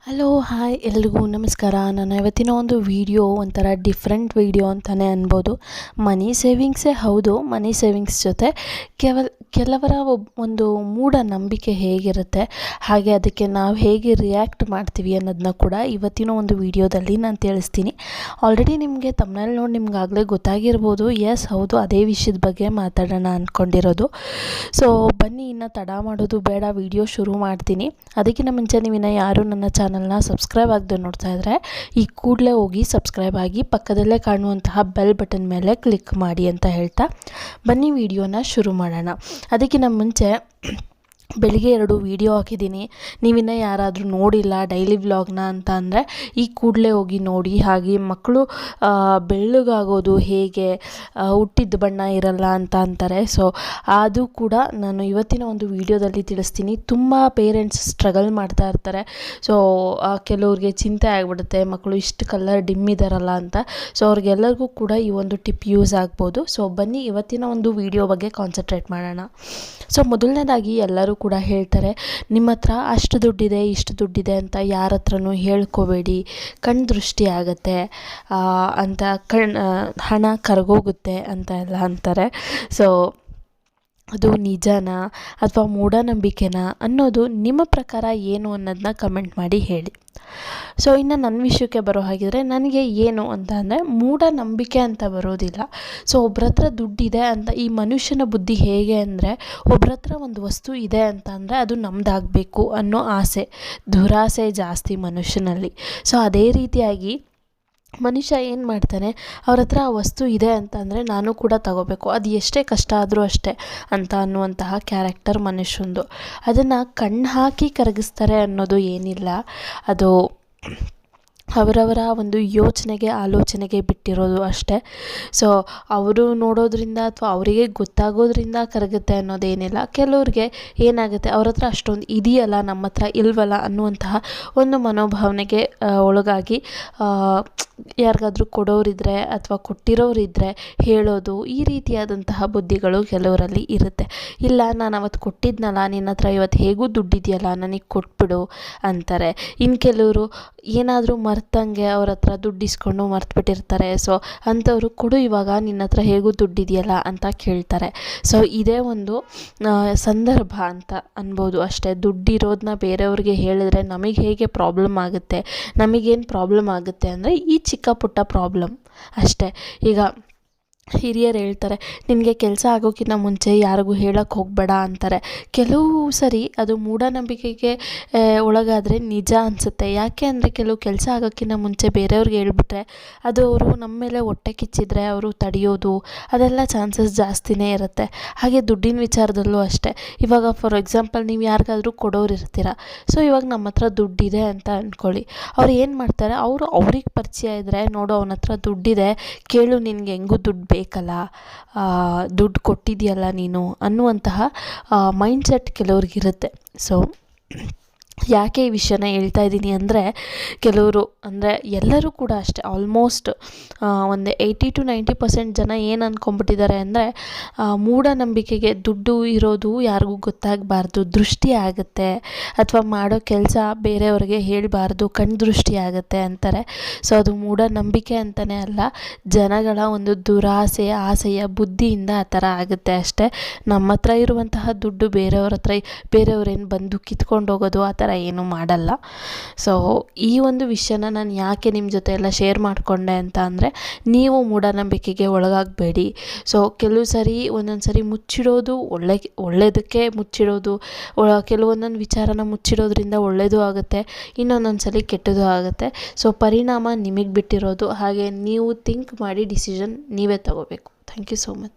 Hello hi ಎಲ್ರಿಗೂ ನಮಸ್ಕಾರ. ನಾನು ಇವತ್ತಿನ ಒಂದು ವಿಡಿಯೋ ಒಂಥರ ಡಿಫ್ರೆಂಟ್ ವಿಡಿಯೋ ಅಂತಲೇ ಅನ್ಬೋದು. ಮನಿ ಸೇವಿಂಗ್ಸೇ ಹೌದು. ಮನಿ ಸೇವಿಂಗ್ಸ್ ಜೊತೆ ಕೆಲವರ ಒಂದು ಮೂಢನಂಬಿಕೆ ಹೇಗಿರುತ್ತೆ, ಹಾಗೆ ಅದಕ್ಕೆ ನಾವು ಹೇಗೆ ರಿಯಾಕ್ಟ್ ಮಾಡ್ತೀವಿ ಅನ್ನೋದನ್ನ ಕೂಡ ಇವತ್ತಿನ ಒಂದು ವಿಡಿಯೋದಲ್ಲಿ ನಾನು ತಿಳಿಸ್ತೀನಿ. ಆಲ್ರೆಡಿ ನಿಮಗೆ ತಮ್ಮನೇಲಿ ನೋಡಿ ನಿಮ್ಗಾಗಲೇ ಗೊತ್ತಾಗಿರ್ಬೋದು. ಎಸ್ ಹೌದು, ಅದೇ ವಿಷಯದ ಬಗ್ಗೆ ಮಾತಾಡೋಣ ಅಂದ್ಕೊಂಡಿರೋದು. ಸೊ ಬನ್ನಿ, ಇನ್ನು ತಡ ಮಾಡೋದು ಬೇಡ, ವಿಡಿಯೋ ಶುರು ಮಾಡ್ತೀನಿ. ಅದಕ್ಕಿಂತ ಮುಂಚೆ ನೀವಿನ್ನು ಯಾರು ನನ್ನ ಚಾನಲ್ನ ಸಬ್ಸ್ಕ್ರೈಬ್ ಆಗದೆ ನೋಡ್ತಾ ಇದ್ದರೆ ಈ ಕೂಡಲೇ ಹೋಗಿ ಸಬ್ಸ್ಕ್ರೈಬ್ ಆಗಿ ಪಕ್ಕದಲ್ಲೇ ಕಾಣುವಂತಹ ಬೆಲ್ ಬಟನ್ ಮೇಲೆ ಕ್ಲಿಕ್ ಮಾಡಿ ಅಂತ ಹೇಳ್ತಾ ಬನ್ನಿ ವಿಡಿಯೋನ ಶುರು ಮಾಡೋಣ. ಅದಕ್ಕಿಂತ ಮುಂಚೆ ಬೆಳಿಗ್ಗೆ 2 ವಿಡಿಯೋ ಹಾಕಿದ್ದೀನಿ. ನೀವಿನ್ನೂ ಯಾರಾದರೂ ನೋಡಿಲ್ಲ ಡೈಲಿ ವ್ಲಾಗ್ನ ಅಂತ ಅಂದರೆ ಈ ಕೂಡಲೇ ಹೋಗಿ ನೋಡಿ. ಹಾಗೆ ಮಕ್ಕಳು ಬೆಳ್ಳಗಾಗೋದು ಹೇಗೆ, ಹುಟ್ಟಿದ ಬಣ್ಣ ಇರಲ್ಲ ಅಂತ ಅಂತಾರೆ. ಸೊ ಅದು ಕೂಡ ನಾನು ಇವತ್ತಿನ ಒಂದು ವಿಡಿಯೋದಲ್ಲಿ ತಿಳಿಸ್ತೀನಿ. ತುಂಬ ಪೇರೆಂಟ್ಸ್ ಸ್ಟ್ರಗಲ್ ಮಾಡ್ತಾ ಇರ್ತಾರೆ. ಸೊ ಕೆಲವ್ರಿಗೆ ಚಿಂತೆ ಆಗಿಬಿಡುತ್ತೆ, ಮಕ್ಕಳು ಇಷ್ಟು ಕಲರ್ ಡಿಮ್ ಇದ್ದಾರಲ್ಲ ಅಂತ. ಸೊ ಅವ್ರಿಗೆಲ್ಲರಿಗೂ ಕೂಡ ಈ ಒಂದು ಟಿಪ್ ಯೂಸ್ ಆಗ್ಬೋದು. ಸೊ ಬನ್ನಿ ಇವತ್ತಿನ ಒಂದು ವಿಡಿಯೋ ಬಗ್ಗೆ ಕಾನ್ಸಂಟ್ರೇಟ್ ಮಾಡೋಣ. ಸೊ ಮೊದಲನೇದಾಗಿ ಎಲ್ಲರೂ ಕೂಡ ಹೇಳ್ತಾರೆ, ನಿಮ್ಮ ಹತ್ರ ಅಷ್ಟು ದುಡ್ಡಿದೆ ಇಷ್ಟು ದುಡ್ಡಿದೆ ಅಂತ ಯಾರ ಹತ್ರನೂ ಹೇಳ್ಕೋಬೇಡಿ, ಕಣ್ಣು ದೃಷ್ಟಿ ಆಗುತ್ತೆ ಅಂತ, ಹಣ ಕರಗೋಗುತ್ತೆ ಅಂತ ಎಲ್ಲ ಅಂತಾರೆ. ಸೊ ಅದು ನಿಜನಾ ಅಥವಾ ಮೂಢನಂಬಿಕೆನಾ ಅನ್ನೋದು ನಿಮ್ಮ ಪ್ರಕಾರ ಏನು ಅನ್ನೋದನ್ನ ಕಮೆಂಟ್ ಮಾಡಿ ಹೇಳಿ. ಸೊ ಇನ್ನು ನನ್ನ ವಿಷಯಕ್ಕೆ ಬರೋ ಹಾಗಿದ್ರೆ ನನಗೆ ಏನು ಅಂತ ಅಂದರೆ ಮೂಢನಂಬಿಕೆ ಅಂತ ಬರೋದಿಲ್ಲ. ಸೊ ಒಬ್ರ ಹತ್ರ ದುಡ್ಡಿದೆ ಅಂತ, ಈ ಮನುಷ್ಯನ ಬುದ್ಧಿ ಹೇಗೆ ಅಂದರೆ ಒಬ್ರ ಹತ್ರ ಒಂದು ವಸ್ತು ಇದೆ ಅಂತ ಅಂದರೆ ಅದು ನಮ್ಮದಾಗಬೇಕು ಅನ್ನೋ ಆಸೆ, ದುರಾಸೆ ಜಾಸ್ತಿ ಮನುಷ್ಯನಲ್ಲಿ. ಸೊ ಅದೇ ರೀತಿಯಾಗಿ ಮನುಷ್ಯ ಏನು ಮಾಡ್ತಾನೆ, ಅವ್ರ ಹತ್ರ ಆ ವಸ್ತು ಇದೆ ಅಂತ ಅಂದರೆ ನಾನು ಕೂಡ ತಗೋಬೇಕು, ಅದು ಎಷ್ಟೇ ಕಷ್ಟ ಆದರೂ ಅಷ್ಟೇ ಅಂತ ಅನ್ನುವಂತಹ ಕ್ಯಾರೆಕ್ಟರ್ ಮನುಷ್ಯಂದು. ಅದನ್ನು ಕಣ್ಣು ಹಾಕಿ ಕರಗಿಸ್ತಾರೆ ಅನ್ನೋದು ಏನಿಲ್ಲ, ಅದು ಅವರವರ ಒಂದು ಯೋಚನೆಗೆ ಆಲೋಚನೆಗೆ ಬಿಟ್ಟಿರೋದು ಅಷ್ಟೇ. ಸೊ ಅವರು ನೋಡೋದ್ರಿಂದ ಅಥವಾ ಅವರಿಗೆ ಗೊತ್ತಾಗೋದ್ರಿಂದ ಕರಗುತ್ತೆ ಅನ್ನೋದೇನಿಲ್ಲ. ಕೆಲವ್ರಿಗೆ ಏನಾಗುತ್ತೆ, ಅವ್ರ ಹತ್ರ ಅಷ್ಟೊಂದು ಇದೆಯಲ್ಲ ನಮ್ಮ ಹತ್ರ ಇಲ್ವಲ್ಲ ಅನ್ನುವಂತಹ ಒಂದು ಮನೋಭಾವನೆಗೆ ಒಳಗಾಗಿ ಯಾರಿಗಾದ್ರೂ ಕೊಡೋರಿದ್ದರೆ ಅಥವಾ ಕೊಟ್ಟಿರೋರಿದ್ದರೆ ಹೇಳೋದು, ಈ ರೀತಿಯಾದಂತಹ ಬುದ್ಧಿಗಳು ಕೆಲವರಲ್ಲಿ ಇರುತ್ತೆ. ಇಲ್ಲ, ನಾನು ಅವತ್ತು ಕೊಟ್ಟಿದ್ನಲ್ಲ, ನಿನ್ನ ಹತ್ರ ಇವತ್ತು ಹೇಗೂ ದುಡ್ಡಿದೆಯಲ್ಲ, ನನಗೆ ಕೊಟ್ಬಿಡು ಅಂತಾರೆ. ಇನ್ನು ಕೆಲವರು ಏನಾದರೂ ಮರ್ತಂಗೆ ಅವ್ರ ಹತ್ರ ದುಡ್ಡು ಇಸ್ಕೊಂಡು ಮರ್ತುಬಿಟ್ಟಿರ್ತಾರೆ. ಸೊ ಅಂಥವ್ರು ಕೊಡು, ಇವಾಗ ನಿನ್ನ ಹತ್ರ ಹೇಗೂ ದುಡ್ಡಿದೆಯಲ್ಲ ಅಂತ ಕೇಳ್ತಾರೆ. ಸೊ ಇದೇ ಒಂದು ಸಂದರ್ಭ ಅಂತ ಅನ್ಬೋದು ಅಷ್ಟೇ. ದುಡ್ಡಿರೋದನ್ನ ಬೇರೆಯವ್ರಿಗೆ ಹೇಳಿದ್ರೆ ನಮಗೆ ಹೇಗೆ ಪ್ರಾಬ್ಲಮ್ ಆಗುತ್ತೆ, ನಮಗೇನು ಪ್ರಾಬ್ಲಮ್ ಆಗುತ್ತೆ ಅಂದರೆ ಈ ಚಿಕ್ಕ ಪುಟ್ಟ ಪ್ರಾಬ್ಲಮ್ ಅಷ್ಟೇ. ಈಗ ಹಿರಿಯರು ಹೇಳ್ತಾರೆ, ನಿನಗೆ ಕೆಲಸ ಆಗೋಕ್ಕಿಂತ ಮುಂಚೆ ಯಾರಿಗೂ ಹೇಳೋಕ್ಕೆ ಹೋಗಬೇಡ ಅಂತಾರೆ. ಕೆಲವು ಸರಿ ಅದು ಮೂಢನಂಬಿಕೆಗೆ ಒಳಗಾದರೆ ನಿಜ ಅನಿಸುತ್ತೆ. ಯಾಕೆ ಅಂದರೆ ಕೆಲವು ಕೆಲಸ ಆಗೋಕ್ಕಿಂತ ಮುಂಚೆ ಬೇರೆಯವ್ರಿಗೆ ಹೇಳ್ಬಿಟ್ರೆ ಅದು ಅವರು ನಮ್ಮ ಮೇಲೆ ಹೊಟ್ಟೆ ಕಿಚ್ಚಿದ್ರೆ ಅವರು ತಡೆಯೋದು, ಅದೆಲ್ಲ ಚಾನ್ಸಸ್ ಜಾಸ್ತಿನೇ ಇರುತ್ತೆ. ಹಾಗೆ ದುಡ್ಡಿನ ವಿಚಾರದಲ್ಲೂ ಅಷ್ಟೇ. ಇವಾಗ ಫಾರ್ ಎಕ್ಸಾಂಪಲ್ ನೀವು ಯಾರಿಗಾದ್ರೂ ಕೊಡೋರು ಇರ್ತೀರ. ಸೊ ಇವಾಗ ನಮ್ಮ ಹತ್ರ ದುಡ್ಡಿದೆ ಅಂತ ಅಂದ್ಕೊಳ್ಳಿ. ಅವ್ರು ಏನು ಮಾಡ್ತಾರೆ, ಅವ್ರಿಗೆ ಪರಿಚಯ ಇದ್ದರೆ, ನೋಡು ಅವನ ಹತ್ರ ದುಡ್ಡಿದೆ, ಕೇಳು, ನಿನಗೆ ಹೆಂಗೂ ದುಡ್ಡು ಬೇಕಲ್ಲ, ದುಡ್ಡು ಕೊಟ್ಟಿದೆಯಲ್ಲ ನೀನು ಅನ್ನುವಂತಹ ಮೈಂಡ್ಸೆಟ್ ಕೆಲವ್ರಿಗಿರುತ್ತೆ. ಸೊ ಯಾಕೆ ಈ ವಿಷಯನ ಹೇಳ್ತಾ ಇದ್ದೀನಿ ಅಂದರೆ, ಕೆಲವರು ಅಂದರೆ ಎಲ್ಲರೂ ಕೂಡ ಅಷ್ಟೇ, ಆಲ್ಮೋಸ್ಟ್ ಒಂದು 80-90% ಜನ ಏನು ಅಂದ್ಕೊಂಡ್ಬಿಟ್ಟಿದ್ದಾರೆ ಅಂದರೆ ಮೂಢನಂಬಿಕೆಗೆ ದುಡ್ಡು ಇರೋದು ಯಾರಿಗೂ ಗೊತ್ತಾಗಬಾರ್ದು, ದೃಷ್ಟಿ ಆಗುತ್ತೆ, ಅಥವಾ ಮಾಡೋ ಕೆಲಸ ಬೇರೆಯವ್ರಿಗೆ ಹೇಳಬಾರ್ದು, ಕಣ್ಣು ದೃಷ್ಟಿ ಆಗುತ್ತೆ ಅಂತಾರೆ. ಸೊ ಅದು ಮೂಢನಂಬಿಕೆ ಅಂತಲೇ ಅಲ್ಲ, ಜನಗಳ ಒಂದು ದುರಾಸೆ ಆಸೆಯ ಬುದ್ಧಿಯಿಂದ ಆ ಥರ ಆಗುತ್ತೆ ಅಷ್ಟೇ. ನಮ್ಮ ಹತ್ರ ಇರುವಂತಹ ದುಡ್ಡು ಬೇರೆಯವ್ರೇನು ಬಂದು ಕಿತ್ಕೊಂಡು ಹೋಗೋದು ಆ ಥರ ಏನೂ ಮಾಡಲ್ಲ. ಸೊ ಈ ಒಂದು ವಿಷಯನ ನಾನು ಯಾಕೆ ನಿಮ್ಮ ಜೊತೆ ಎಲ್ಲ ಶೇರ್ ಮಾಡಿಕೊಂಡೆ ಅಂತ ಅಂದರೆ, ನೀವು ಮೂಢನಂಬಿಕೆಗೆ ಒಳಗಾಗಬೇಡಿ. ಸೊ ಕೆಲವು ಸರಿ ಒಂದೊಂದು ಸರಿ ಮುಚ್ಚಿಡೋದು ಒಳ್ಳೆಯದಕ್ಕೆ ಮುಚ್ಚಿಡೋದು, ಕೆಲವೊಂದೊಂದು ವಿಚಾರನ ಮುಚ್ಚಿಡೋದ್ರಿಂದ ಒಳ್ಳೆಯದು ಆಗುತ್ತೆ, ಇನ್ನೊಂದೊಂದು ಸಲ ಕೆಟ್ಟದ್ದು ಆಗುತ್ತೆ. ಸೊ ಪರಿಣಾಮ ನಿಮಗೆ ಬಿಟ್ಟಿರೋದು. ಹಾಗೆ ನೀವು ಥಿಂಕ್ ಮಾಡಿ ಡಿಸಿಷನ್ ನೀವೇ ತಗೋಬೇಕು. Thank you so much.